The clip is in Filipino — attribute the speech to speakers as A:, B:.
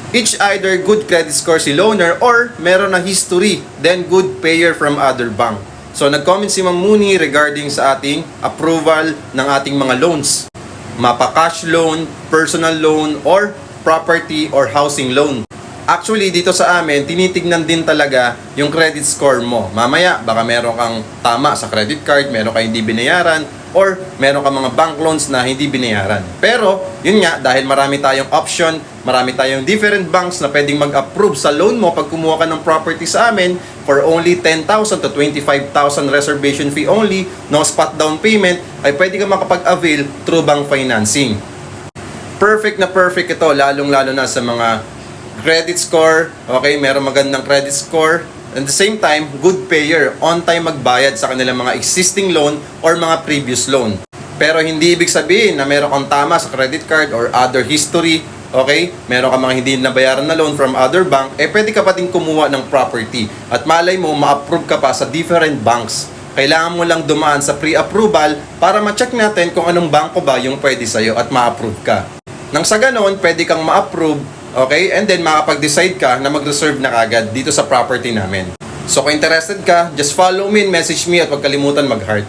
A: Each either good credit score si loaner or meron na history, then good payer from other bank. So nag-comment si Ma'am Mooney regarding sa ating approval ng ating mga loans. Mapa-cash loan, personal loan, or property or housing loan. Actually, dito sa amin, tinitignan din talaga yung credit score mo. Mamaya, baka meron kang tama sa credit card, meron kang hindi binayaran, or meron kang mga bank loans na hindi binayaran. Pero, yun nga, dahil marami tayong option, marami tayong different banks na pwedeng mag-approve sa loan mo pag kumuha ka ng property sa amin for only 10,000 to 25,000 reservation fee only, no spot down payment, ay pwede ka makapag-avail through bank financing. Perfect na perfect ito, lalong-lalo na sa mga credit score, okay, meron magandang credit score, at the same time, good payer, on time magbayad sa kanilang mga existing loan or mga previous loan. Pero hindi ibig sabihin na meron kang tama sa credit card or other history, okay, meron kang mga hindi nabayaran na loan from other bank, pwede ka pa din kumuha ng property. At malay mo, ma-approve ka pa sa different banks. Kailangan mo lang dumaan sa pre-approval para ma-check natin kung anong bangko ba yung pwede sa'yo at ma-approve ka. Nang sa ganon, pwede kang ma-approve. Okay? And then, makapag-decide ka na mag-reserve na kagad dito sa property namin. So, kung interested ka, just follow me and message me at huwag kalimutan mag-heart.